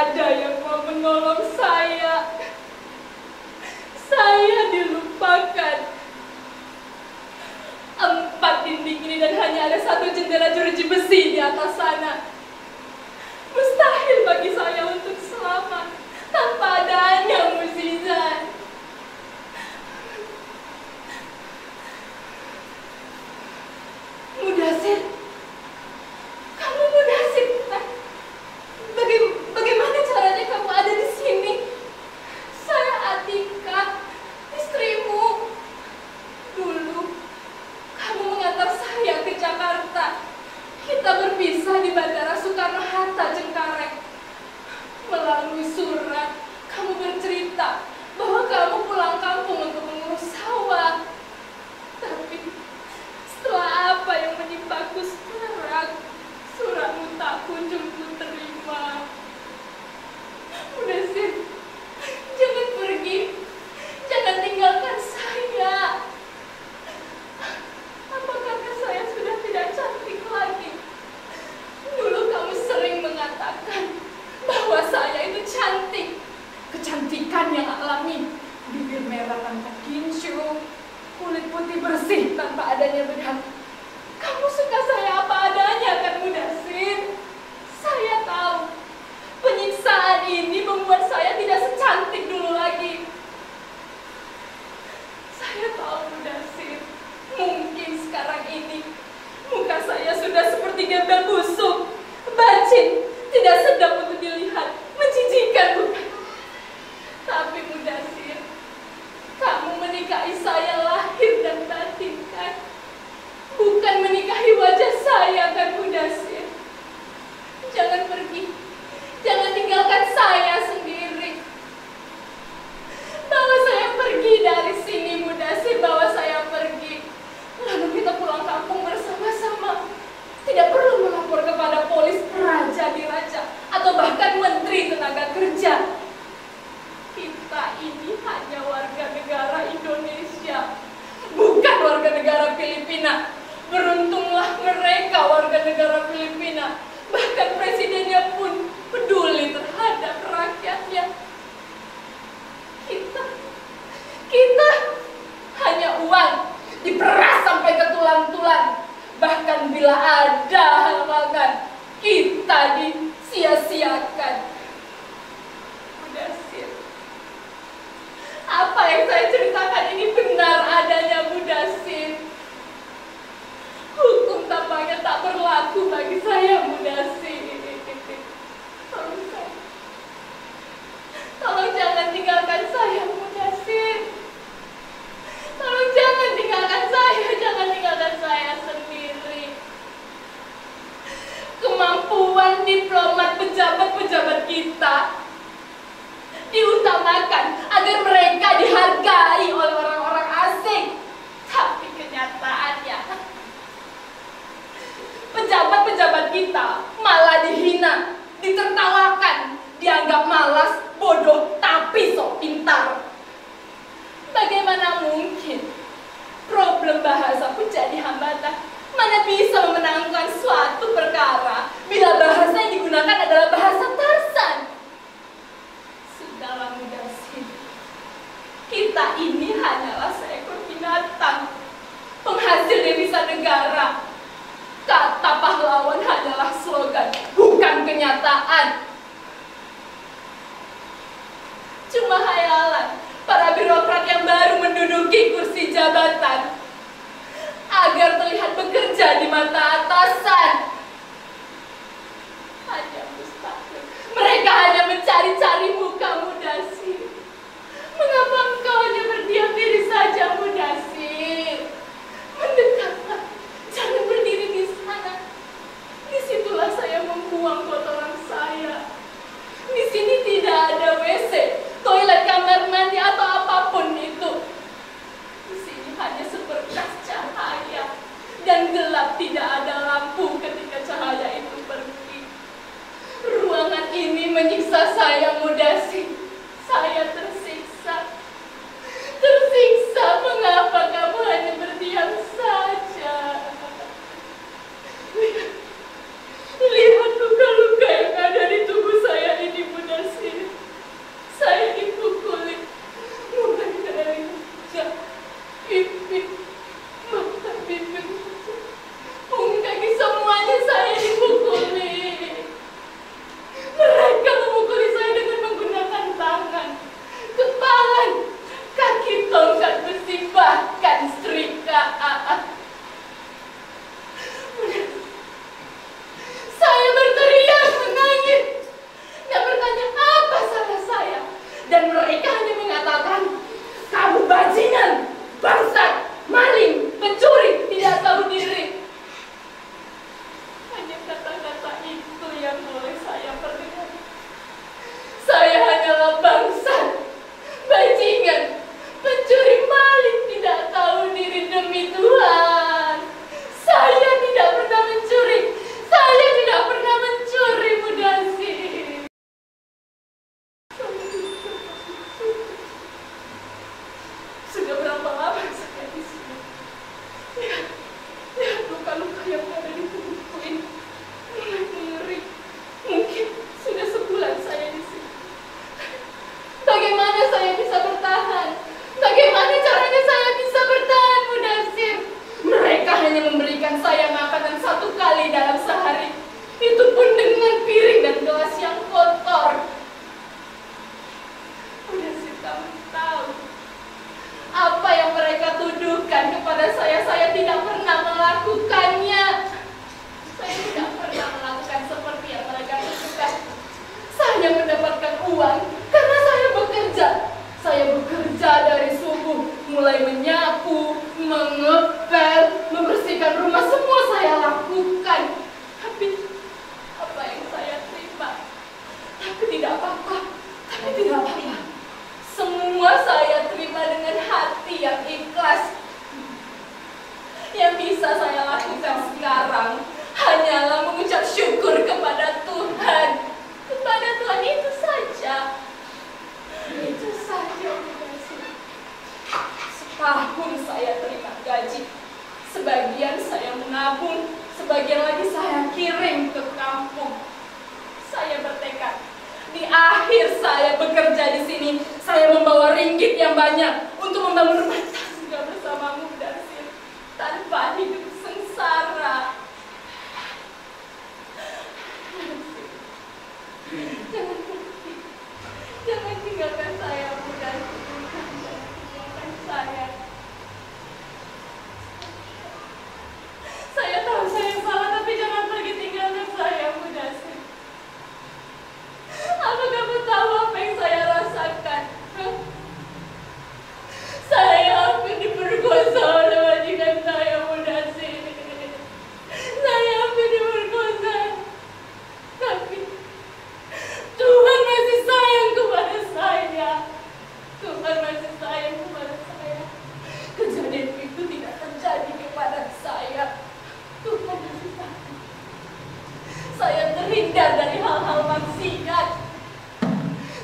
ada yang mau menolong saya. Saya dilupakan. 4 dinding ini dan hanya ada 1 jendela jeruji besi di atas sana. Mustahil bagi saya untuk selamat tanpa adanya mukjizat. Mudasir, kamu Mudasir, bagaimana caranya kamu ada di sini? Saya Atika, istrimu. Dulu kamu mengantar saya ke Jakarta. Kita berpisah di Bandara Soekarno-Hatta, Cengkareng. Melalui surat, kamu bercerita bahwa kamu pulang kampung untuk mengurus sawah. Tapi setelah apa yang menimpaku sekarang, suratmu tak kunjung kuterima. Mudasir, jangan pergi. Jangan tinggalkan saya. Apa karena saya sudah tidak cantik lagi? Dulu kamu sering mengatakan bahwa saya itu cantik. Kecantikan yang alami, bibir merah tanpa kincu, kulit putih bersih tanpa adanya bedak. Kamu suka saya apa adanya kan Mudasir? Saya tahu penyiksaan ini membuat saya tidak secantik dulu lagi. Saya tahu Mudasir, mungkin sekarang ini muka saya sudah seperti gembel busuk, bacin, tidak sedap untuk dilihat, menjijikan bukan? Tapi Mudasir, kamu menikahi saya lahir dan batin kan? Bukan menikahi wajah saya kan Mudasir? Jangan pergi, jangan tinggalkan saya sendiri. Bawa saya pergi dari sini Mudasir, bawa saya pergi. Lalu kita pulang kampung bersama-sama. Tidak perlu melapor kepada polis raja di raja atau bahkan menteri tenaga kerja. Kita ini hanya warga negara Indonesia, bukan warga negara Filipina. Beruntunglah mereka warga negara Filipina. Bahkan presidennya pun peduli terhadap rakyatnya. Kita hanya uang, diperas sampai ke tulang-tulang. Bahkan bila ada halangan, kita disia-siakan. Mudasir, apa yang saya ceritakan ini benar adanya Mudasir. Hukum tampaknya tak berlaku bagi saya Mudasir. Tolong jangan tinggalkan saya Mudasir. Tolong jangan tinggalkan saya, jangan tinggalkan saya sendiri. Kemampuan diplomat pejabat-pejabat kita diutamakan agar mereka dihargai oleh orang-orang asing. Tapi kenyataannya, pejabat-pejabat kita malah dihina, ditertawakan, dianggap malas, bodoh, tapi sok pintar. Bagaimana mungkin problem bahasa pun jadi hambatan? Mana bisa memenangkan suatu perkara bila bahasa yang digunakan adalah bahasa Tarsan? Sudahlah Mudasir, kita ini hanyalah seekor binatang, penghasil devisa negara. Kata pahlawan hanyalah slogan, bukan kenyataan. Cuma hayalan para birokrat yang baru menduduki kursi jabatan agar terlihat bekerja di mata atasan. Hanya mustahil. Mereka hanya mencari-cari muka Mudasir. Mengapa engkau hanya berdiam diri saja Mudasir? Mendekatlah, jangan berdiri di sana. Disitulah saya membuang kotoran saya. Di sini tidak ada WC, toilet, kamar mandi atau apapun itu. Di sini hanya seberkas cahaya dan gelap, tidak ada lampu ketika uang karena saya bekerja. Saya bekerja dari subuh, mulai menyapu, mengepel, membersihkan rumah, semua saya lakukan. Tapi apa yang saya terima? Tapi tidak apa-apa. Semua saya terima dengan hati yang ikhlas. Yang bisa saya lakukan sekarang hanyalah mengucap syukur kepada Tuhan. Kepada Tuhan itu saja. Itu saja. Setahun saya terima gaji. Sebagian saya menabung, sebagian lagi saya kirim ke kampung. Saya bertekad, di akhir saya bekerja di sini, saya membawa ringgit yang banyak untuk membangun rumah tangga bersamamu, Darsir, tanpa hidup sengsara. Jangan pergi, jangan tinggalkan saya, Bunda. Jangan tinggalkan saya. Saya tahu saya salah, tapi jangan pergi tinggalkan saya, Bunda. Apa kamu tahu apa yang saya rasakan? Saya hampir diperkosa oleh majikan saya, Bunda. Saya hampir diperkosa. Tapi Tuhan masih sayang kepada saya. Tuhan masih sayang kepada saya. Kejadian itu tidak terjadi kepada saya. Tuhan masih sayang. Saya terhindar dari hal-hal maksiat.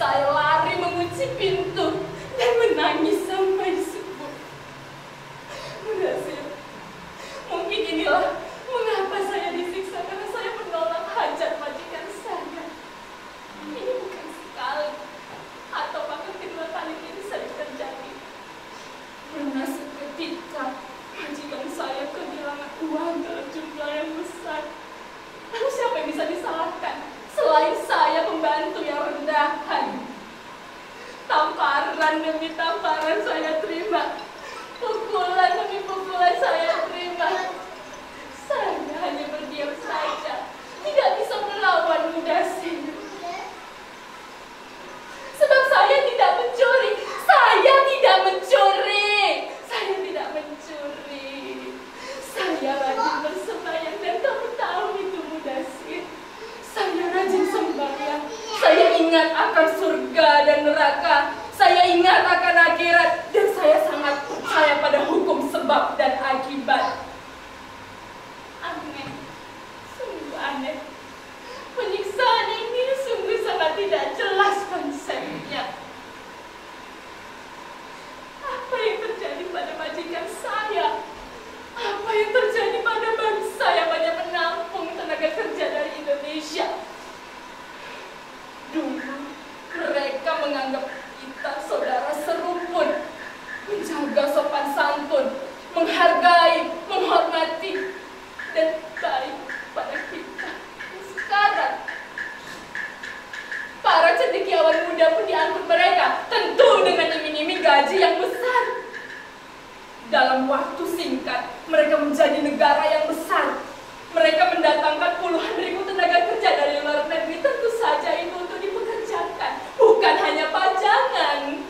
Saya lari mengunci pintu dan menangis sampai subuh. Berhasil. Mungkin inilah mengapa saya disiksa, karena saya menolak hajat majikan saya. Ini bukan sekali atau bahkan kedua kali ini sering terjadi. Pernah seketika majikan saya kehilangan uang dalam jumlah yang besar. Lalu siapa yang bisa disalahkan selain saya, pembantu yang rendahan? Tamparan demi tamparan saya terima, pukulan demi pukulan saya terima. Saya hanya berdiam saja, tidak bisa melawan Mudasir. Sebab saya tidak mencuri. Saya tidak mencuri. Saya tidak mencuri. Saya rajin bersembahyang dan kamu tahu itu, Mudasir. Saya rajin sembahyang. Saya ingat akan surga dan neraka. Saya ingat akan akhirat. Dan saya sangat percaya pada hukum sebab dan akibat. Aneh. Sungguh aneh. Penyiksaan ini sungguh sangat tidak jelas konsepnya. Apa yang terjadi pada majikan saya? Apa yang terjadi pada bangsa yang banyak menampung tenaga kerja dari Indonesia? Dulu mereka menganggap kita saudara seruput, menjaga sopan santun, menghargai, menghormati, dan baik pada kita. Sekarang para cendekiawan muda pun diangkut mereka, tentu dengan iming-iming gaji yang besar. Dalam waktu singkat, mereka menjadi negara yang besar. Mereka mendatangkan puluhan ribu tenaga kerja dari luar negeri. Tentu saja itu untuk dipekerjakan, bukan hanya pajangan.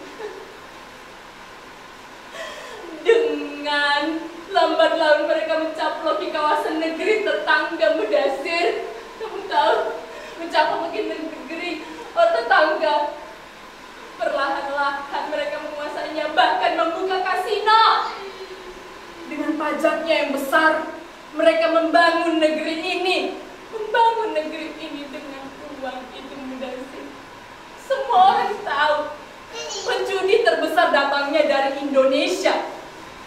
Dengan lambat laun mereka mencaploki kawasan negeri tetangga, Mudasir. Kamu tahu, mencaploki negeri tetangga. Perlahan-lahan mereka menguasainya, bahkan membuka kasino. Dengan pajaknya yang besar, mereka membangun negeri ini. Membangun negeri ini dengan uang itu, Mudasir. Semua orang tahu penjudi terbesar datangnya dari Indonesia.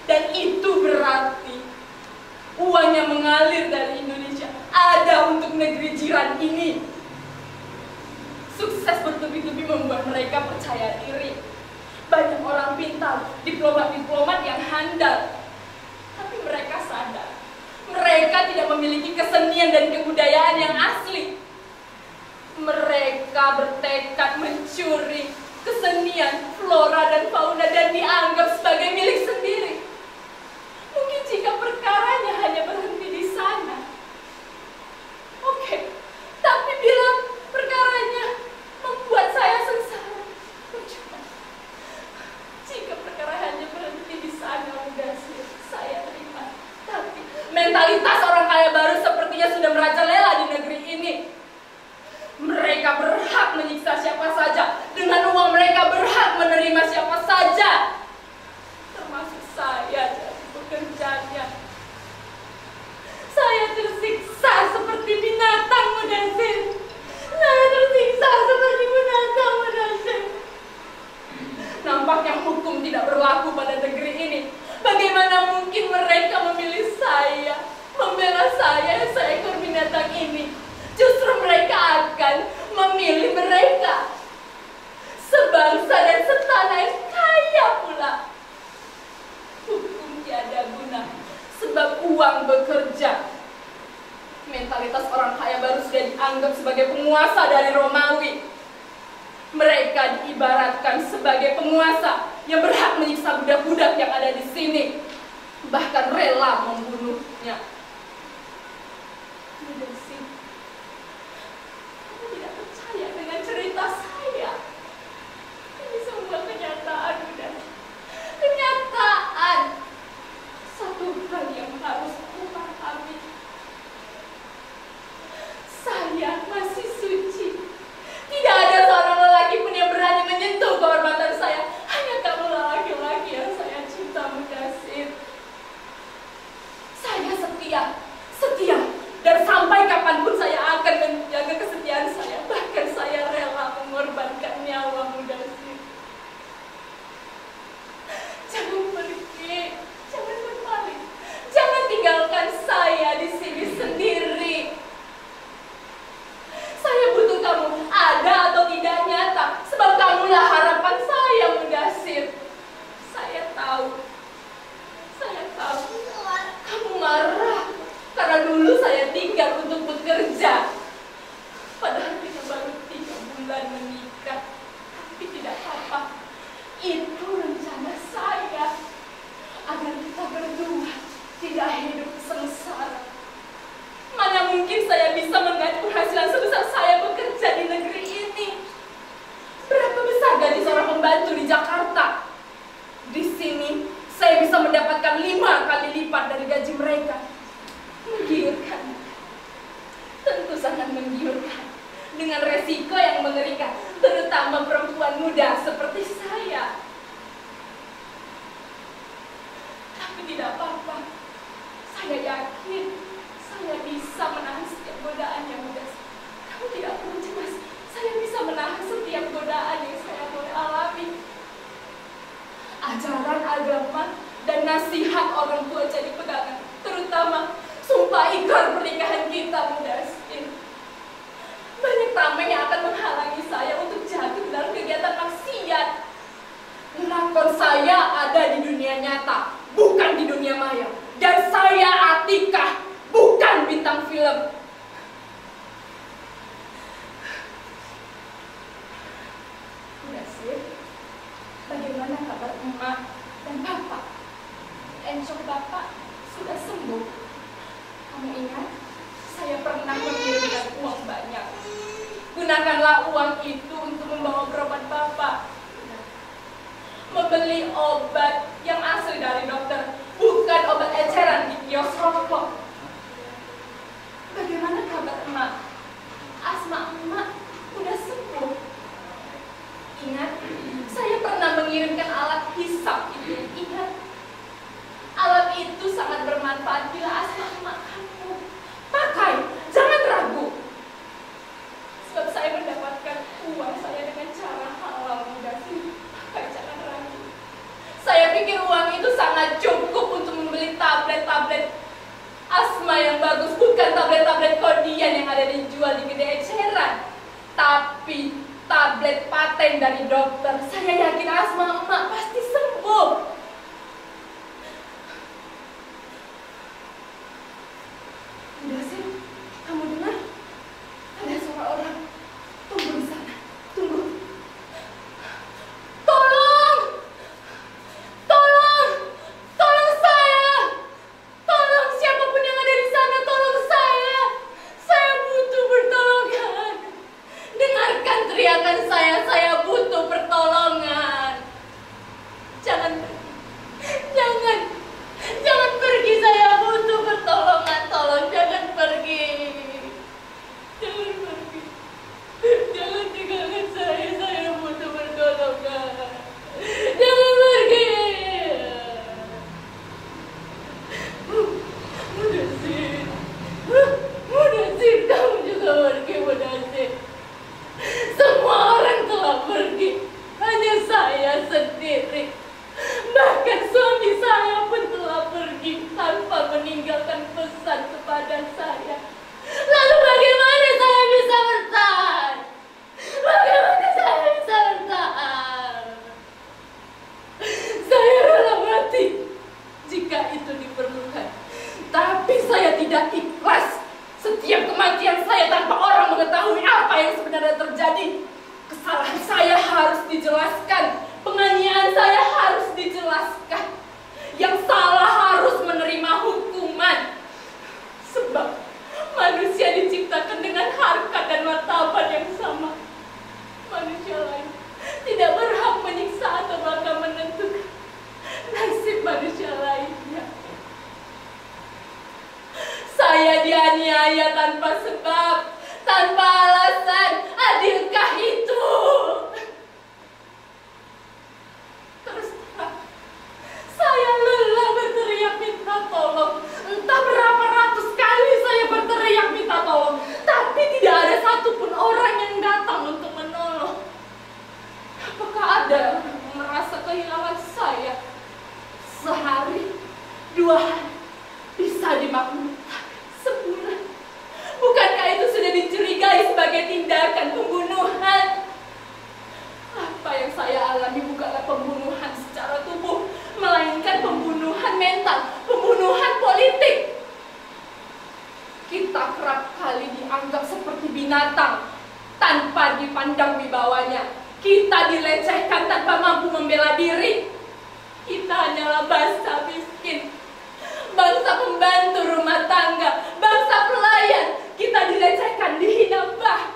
Dan itu berarti uang yang mengalir dari Indonesia ada untuk negeri jiran ini. Sukses bertubi-tubi membuat mereka percaya diri. Banyak orang pintar, diplomat-diplomat yang handal. Tapi mereka sadar, mereka tidak memiliki kesenian dan kebudayaan yang asli. Mereka bertekad mencuri kesenian, flora dan fauna dan dianggap sebagai milik sendiri. Mungkin jika perkaranya hanya berhenti di sana. Oke, tapi bila perkaranya membuat saya sengsara, penguasa dari Romawi. Mereka diibaratkan sebagai penguasa yang berhak menyiksa budak-budak yang ada di sini, bahkan rela membunuhnya. Mudasir, kamu tidak percaya dengan cerita saya? Ini semua kenyataan, Mudasir. Kenyataan. Satu hal yang harus kamu pahami. Saya masih suci. Tidak ada seorang lelaki pun yang berani menyentuh kehormatan saya. Hanya kamulah laki-laki yang saya cinta, Mudasir. Saya setia, dan sampai kapanpun saya akan menjaga kesetiaan saya. Bahkan saya rela mengorbankan nyawa, Mudasir. Jangan pergi, jangan berbalik, jangan tinggalkan saya di sini sendiri. Saya butuh kamu, ada atau tidak nyata, sebab kamulah harapan saya, Mudasir. Saya tahu kamu marah karena dulu saya tinggal untuk bekerja. Padahal kita baru 3 bulan menikah. Tapi tidak apa-apa, itu rencana saya agar kita berdua tidak hidup sengsara. Mana mungkin saya bisa menggaji penghasilan sebesar saya bekerja di negeri ini? Berapa besar gaji seorang pembantu di Jakarta? Di sini saya bisa mendapatkan 5 kali lipat dari gaji mereka. Menggiurkan, tentu sangat menggiurkan, dengan resiko yang mengerikan, terutama perempuan muda seperti saya. Tapi tidak apa-apa, saya yakin saya bisa menahan setiap godaan yang mudah. Kamu tidak perlu cemas, saya bisa menahan setiap godaan yang saya boleh alami. Ajaran agama dan nasihat orang tua jadi pegangan, terutama sumpah ikrar pernikahan kita, Mudasir. Banyak tameng yang akan menghalangi saya untuk jatuh dalam kegiatan maksiat. Lakon saya ada di dunia nyata, bukan di dunia maya. Dan saya Atikah, bukan bintang film. Mudasir, bagaimana kabar emak dan bapak? Encok bapak sudah sembuh. Kamu ingat, saya pernah mengirimkan uang banyak. Gunakanlah uang itu untuk membawa berobat bapak. Membeli obat yang asli dari dokter, bukan obat eceran di kios rokok. Bagaimana kabar emak? Asma emak udah sembuh. Ingat, saya pernah mengirimkan alat hisap itu. Ingat, alat itu sangat bermanfaat bila asma emak kamu pakai. Jangan ragu. Sebab saya mendapatkan uang saya dengan cara halal, Mudasir. Pakai, jangan ragu. Saya pikir uang itu sangat cukup untuk membeli tablet-tablet asma yang bagus, bukan tablet-tablet kodian yang ada dijual di Gede Eceran, tapi tablet paten dari dokter. Saya yakin asma emak pasti sembuh. Mudasir, kamu dengar? Ada suara orang. Tunggu di sana. Tunggu. Tolong! Tolong! Tolong saya! Tolong siapapun yang ada di sana, tolong saya! Saya butuh pertolongan. Dengarkan teriakan saya butuh pertolongan. Jangan pergi. Jangan pergi, saya butuh pertolongan. Tolong jangan pergi. Jangan pergi. Jangan tinggalkan saya butuh pertolongan. Jangan pergi. Mudasir, kamu juga pergi, Mudasir. Semua orang telah dijelaskan. Penganiayaan saya harus dijelaskan. Yang salah harus menerima hukuman. Sebab manusia diciptakan dengan harkat dan martabat yang sama. Manusia lain tidak berhak menyiksa atau bahkan menentukan nasib manusia lainnya. Saya dianiaya tanpa sebab, tanpa alasan. Adilkah itu? Terus terang, saya lelah berteriak minta tolong. Entah berapa ratus kali saya berteriak minta tolong, tapi tidak ada satupun orang yang datang untuk menolong. Apakah ada yang merasa kehilangan saya? Sehari, 2 hari, bisa dimaklumi. Sebulan. Bukankah itu sudah dicurigai sebagai tindakan pembunuhan? Apa yang saya alami bukanlah pembunuhan secara tubuh, melainkan pembunuhan mental, pembunuhan politik. Kita kerap kali dianggap seperti binatang tanpa dipandang wibawanya. Kita dilecehkan tanpa mampu membela diri. Kita hanyalah bangsa miskin, bangsa pembantu rumah tangga, bangsa pelayan. Kita dilecehkan, dihina, bahkan